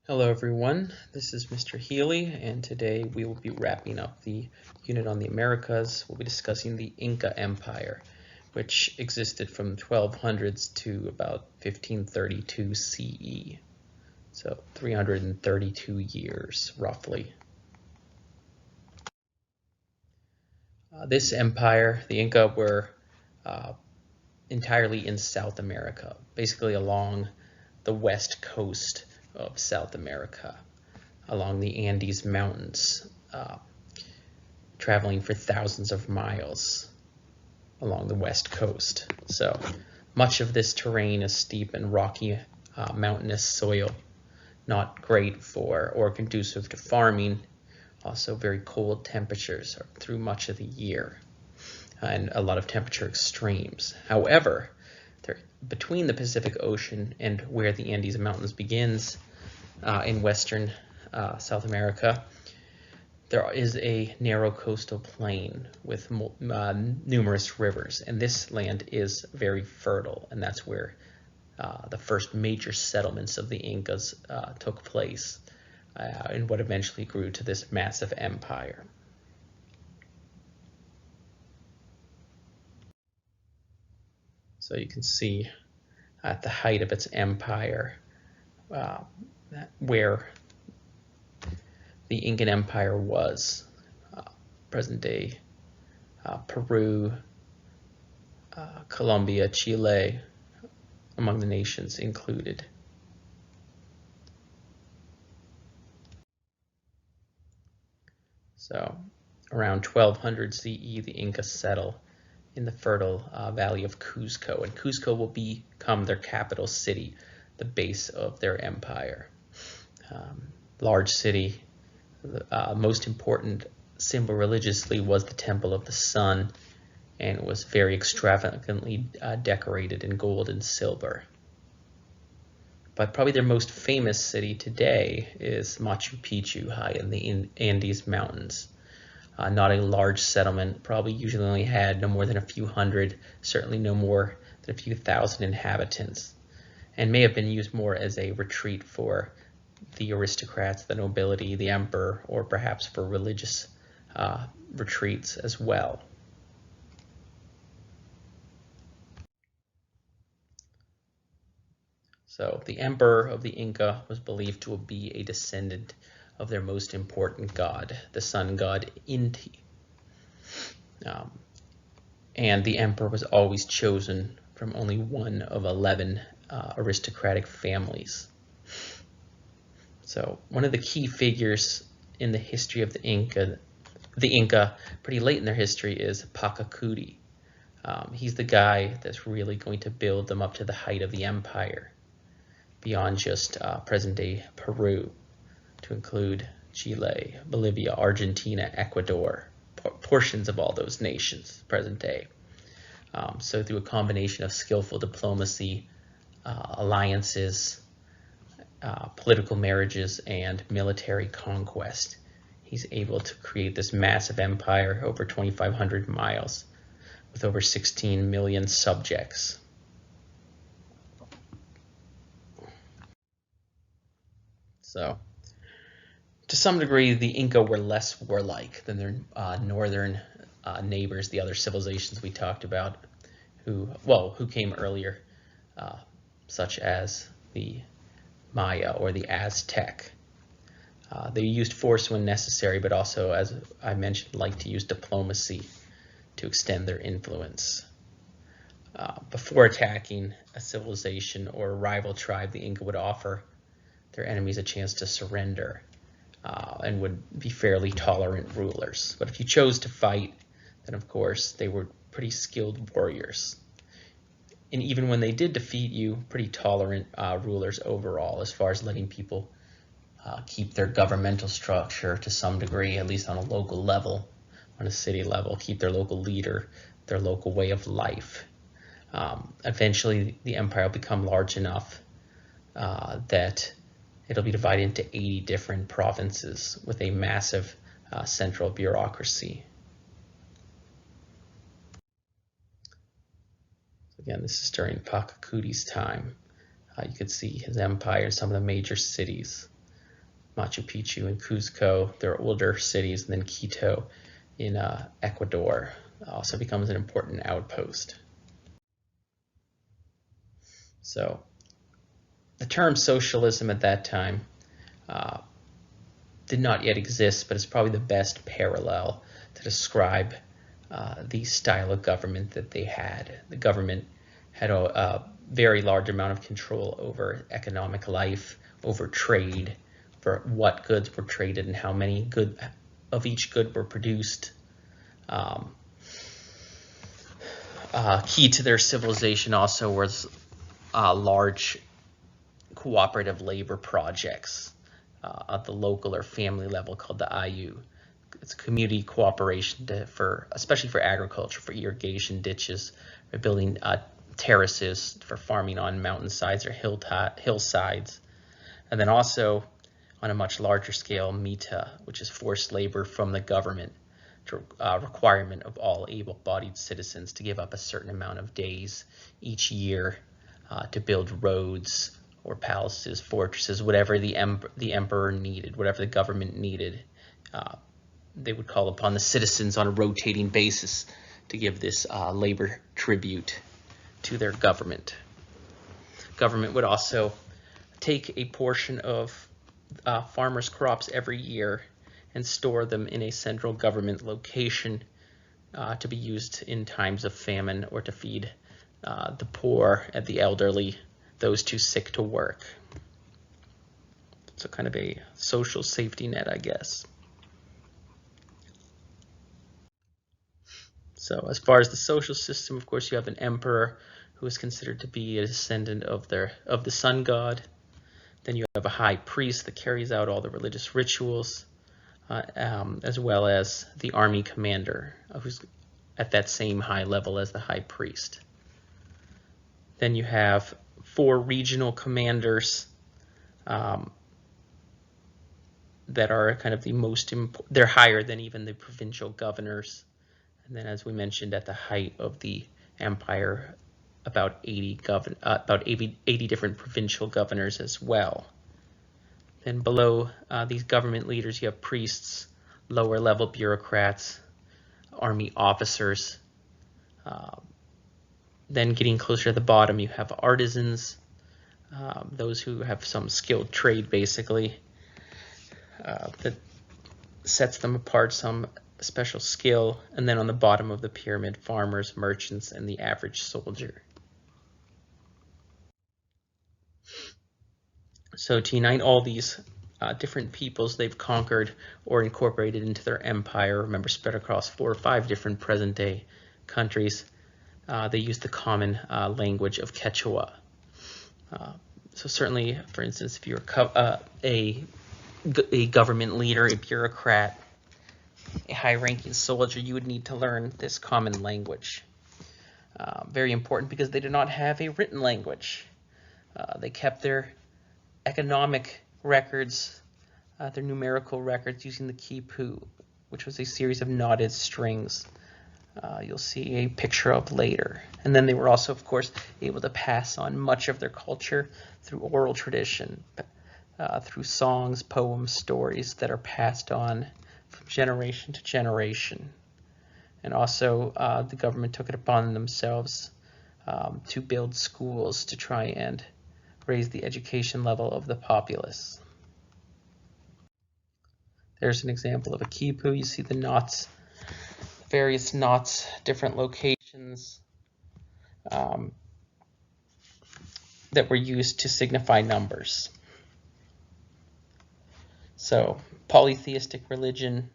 Hello everyone, this is Mr. Healy, and today we will be wrapping up the unit on the Americas. We'll be discussing the Inca Empire, which existed from 1200s to about 1532 CE, so 332 years roughly. This empire, the Inca, were entirely in South America, basically along the west coast of South America, along the Andes Mountains, traveling for thousands of miles along the west coast. So much of this terrain is steep and rocky, mountainous soil, not great for or conducive to farming. Also very cold temperatures through much of the year, and a lot of temperature extremes. However, between the Pacific Ocean and where the Andes Mountains begins in western South America, there is a narrow coastal plain with numerous rivers, and this land is very fertile, and that's where the first major settlements of the Incas took place, and what eventually grew to this massive empire. So you can see at the height of its empire where the Incan Empire was, present-day Peru, Colombia, Chile, among the nations included. So around 1200 CE, the Incas settle in the fertile valley of Cuzco, and Cuzco will become their capital city, the base of their empire. Large city. The most important symbol religiously was the Temple of the Sun, and it was very extravagantly decorated in gold and silver. But probably their most famous city today is Machu Picchu, high in the Andes Mountains. Not a large settlement, probably usually only had no more than a few hundred, certainly no more than a few thousand inhabitants, and may have been used more as a retreat for the aristocrats, the nobility, the emperor, or perhaps for religious retreats as well. So the emperor of the Inca was believed to be a descendant of their most important god, the sun god Inti. And the emperor was always chosen from only one of 11 aristocratic families. So one of the key figures in the history of the Inca, pretty late in their history, is Pachacuti. He's the guy that's really going to build them up to the height of the empire, beyond just present-day Peru, to include Chile, Bolivia, Argentina, Ecuador, portions of all those nations, present day. So through a combination of skillful diplomacy, alliances, political marriages, and military conquest, he's able to create this massive empire over 2,500 miles with over 16 million subjects. So, to some degree, the Inca were less warlike than their northern neighbors, the other civilizations we talked about, who came earlier, such as the Maya or the Aztec. They used force when necessary, but also, as I mentioned, like to use diplomacy to extend their influence. Before attacking a civilization or a rival tribe, the Inca would offer their enemies a chance to surrender, and would be fairly tolerant rulers. But if you chose to fight, then of course they were pretty skilled warriors. And even when they did defeat you, pretty tolerant rulers overall, as far as letting people keep their governmental structure to some degree, at least on a local level, on a city level, keep their local leader, their local way of life. Eventually, the empire will become large enough that it'll be divided into 80 different provinces with a massive central bureaucracy. Again, this is during Pachacuti's time. You could see his empire, some of the major cities. Machu Picchu and Cuzco, their older cities, and then Quito in Ecuador also becomes an important outpost. So the term socialism at that time did not yet exist, but it's probably the best parallel to describe the style of government that they had. The government had a very large amount of control over economic life, over trade, for what goods were traded and how many good of each good were produced. Key to their civilization also was large cooperative labor projects at the local or family level called the IU. It's community cooperation especially for agriculture, for irrigation ditches, for building terraces for farming on mountainsides or hillsides. And then also on a much larger scale, mita, which is forced labor from the government, to requirement of all able-bodied citizens to give up a certain amount of days each year to build roads or palaces, fortresses, whatever the emperor needed, whatever the government needed. They would call upon the citizens on a rotating basis to give this labor tribute to their government. Government would also take a portion of farmers' crops every year and store them in a central government location to be used in times of famine or to feed the poor and the elderly, those too sick to work. So kind of a social safety net, I guess. So as far as the social system, of course, you have an emperor who is considered to be a descendant of the sun god. Then you have a high priest that carries out all the religious rituals, as well as the army commander, who's at that same high level as the high priest. Then you have 4 regional commanders that are kind of the most important. They're higher than even the provincial governors. And then, as we mentioned, at the height of the empire, about 80 different provincial governors as well. Then below these government leaders, you have priests, lower level bureaucrats, army officers. Then getting closer to the bottom, you have artisans, those who have some skilled trade, basically, that sets them apart, some special skill. And then on the bottom of the pyramid, farmers, merchants, and the average soldier. So to unite all these different peoples they've conquered or incorporated into their empire, remember spread across 4 or 5 different present-day countries, they used the common language of Quechua. So certainly, for instance, if you're a government leader, a bureaucrat, a high-ranking soldier, you would need to learn this common language. Very important because they did not have a written language. They kept their economic records, their numerical records, using the quipu, which was a series of knotted strings. You'll see a picture of later. And then they were also, of course, able to pass on much of their culture through oral tradition, through songs, poems, stories that are passed on from generation to generation. And also, the government took it upon themselves to build schools to try and raise the education level of the populace. There's an example of a quipu. You see the knots, various knots, different locations that were used to signify numbers. So, polytheistic religion,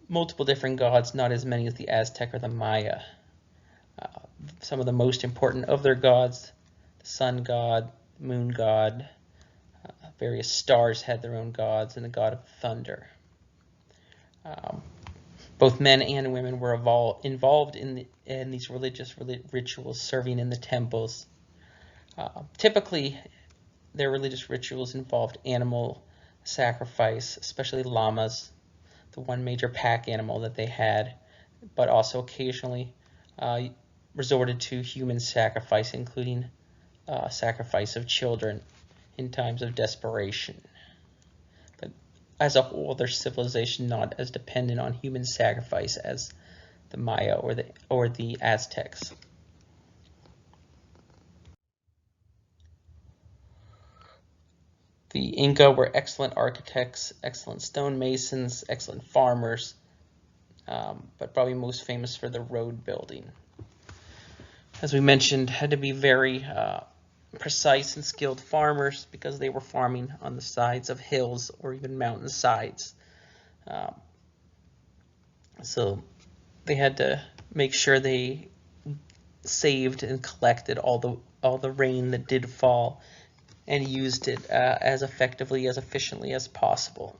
multiple different gods, not as many as the Aztec or the Maya. Some of the most important of their gods, the sun god, the moon god, various stars had their own gods, and the god of thunder. Both men and women were involved in these religious rituals, serving in the temples. Typically, their religious rituals involved animal sacrifice, especially llamas, the one major pack animal that they had, but also occasionally resorted to human sacrifice, including sacrifice of children in times of desperation. as a whole, their civilization not as dependent on human sacrifice as the Maya or the Aztecs. The Inca were excellent architects, excellent stonemasons, excellent farmers, but probably most famous for the road building. As we mentioned, had to be very precise and skilled farmers because they were farming on the sides of hills or even mountain sides. So they had to make sure they saved and collected all the rain that did fall and used it as effectively, as efficiently as possible.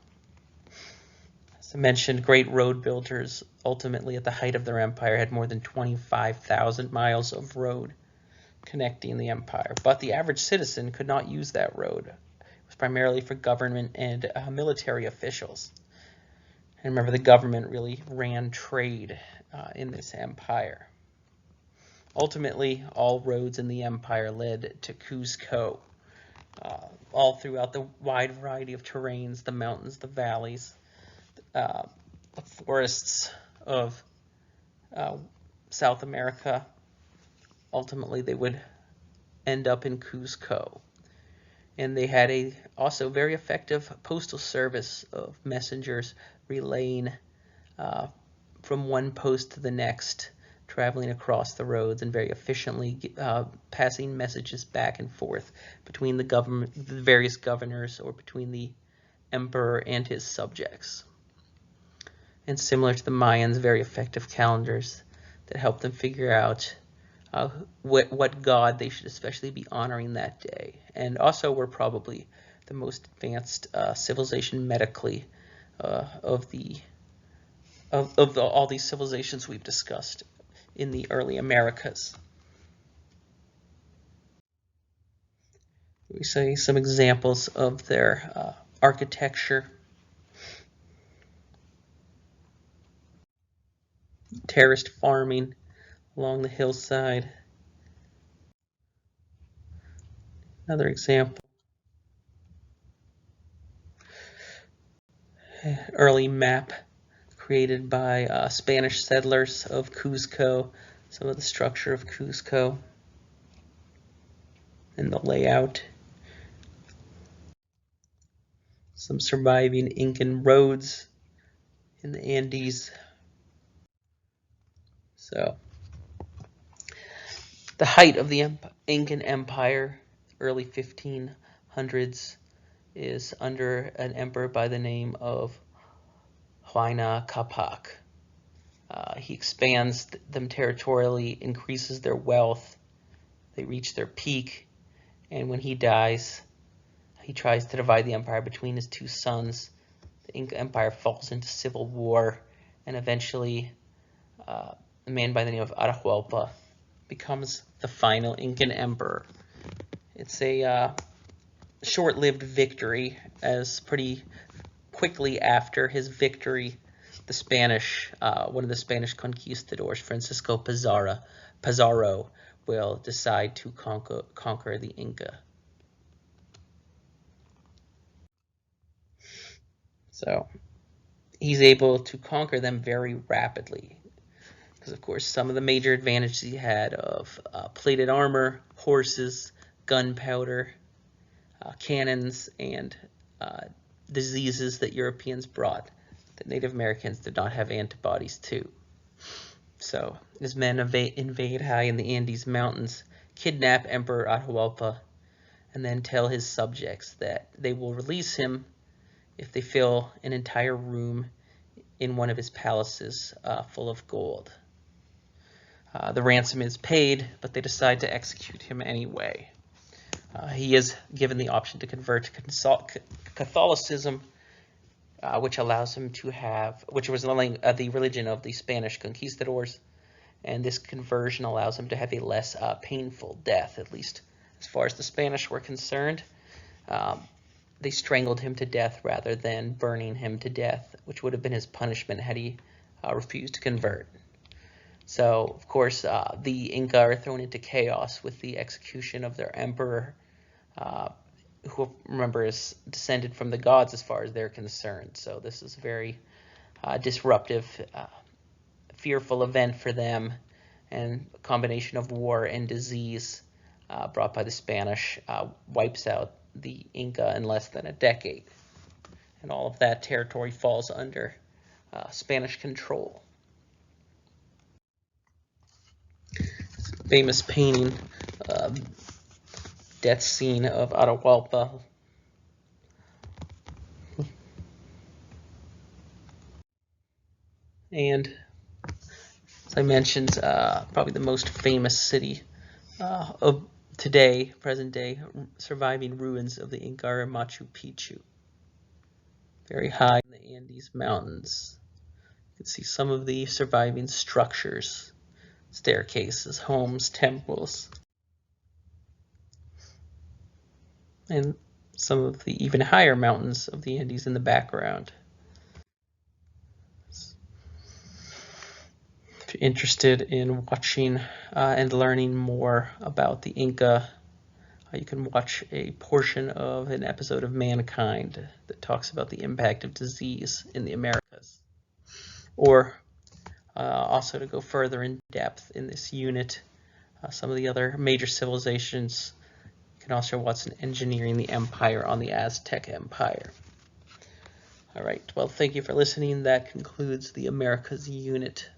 As I mentioned, great road builders ultimately at the height of their empire had more than 25,000 miles of road connecting the empire, but the average citizen could not use that road. It was primarily for government and military officials. And remember, the government really ran trade in this empire. Ultimately, all roads in the empire led to Cuzco, all throughout the wide variety of terrains, the mountains, the valleys, the forests of South America. Ultimately, they would end up in Cuzco. And they had a also very effective postal service of messengers relaying from one post to the next, traveling across the roads and very efficiently passing messages back and forth between the various governors, or between the emperor and his subjects. And similar to the Mayans, very effective calendars that helped them figure out what god they should especially be honoring that day. And also were probably the most advanced civilization medically of all these civilizations we've discussed in the early Americas. We see some examples of their architecture. Terraced farming along the hillside. Another example. Early map created by Spanish settlers of Cuzco. Some of the structure of Cuzco and the layout. Some surviving Incan roads in the Andes. So, the height of the Incan Empire, early 1500s, is under an emperor by the name of Huayna Capac. He expands them territorially, increases their wealth. They reach their peak, and when he dies, he tries to divide the empire between his two sons. The Inca Empire falls into civil war, and eventually a man by the name of Atahualpa becomes the final Incan emperor. It's a short-lived victory, as pretty quickly after his victory, the Spanish, one of the Spanish conquistadors, Francisco Pizarro, will decide to conquer the Inca. So he's able to conquer them very rapidly, because of course some of the major advantages he had of plated armor, horses, gunpowder, cannons, and diseases that Europeans brought that Native Americans did not have antibodies to. So his men invade high in the Andes Mountains, kidnap Emperor Atahualpa, and then tell his subjects that they will release him if they fill an entire room in one of his palaces full of gold. The ransom is paid, but they decide to execute him anyway. He is given the option to convert to Catholicism, which allows him to have, which was the religion of the Spanish conquistadors, and this conversion allows him to have a less painful death, at least as far as the Spanish were concerned. They strangled him to death rather than burning him to death, which would have been his punishment had he refused to convert. So, of course, the Inca are thrown into chaos with the execution of their emperor. who remember is descended from the gods as far as they're concerned. So this is a very disruptive, fearful event for them, and a combination of war and disease brought by the Spanish wipes out the Inca in less than a decade. And all of that territory falls under Spanish control. Famous painting, death scene of Atahualpa. And as I mentioned, probably the most famous city of today, present day, surviving ruins of the Inca are Machu Picchu. Very high in the Andes Mountains. You can see some of the surviving structures, staircases, homes, temples, and some of the even higher mountains of the Andes in the background. If you're interested in watching and learning more about the Inca, you can watch a portion of an episode of Mankind that talks about the impact of disease in the Americas. Or also to go further in depth in this unit, some of the other major civilizations. You can also watch an Engineering the Empire on the Aztec Empire. All right, well, thank you for listening. That concludes the Americas unit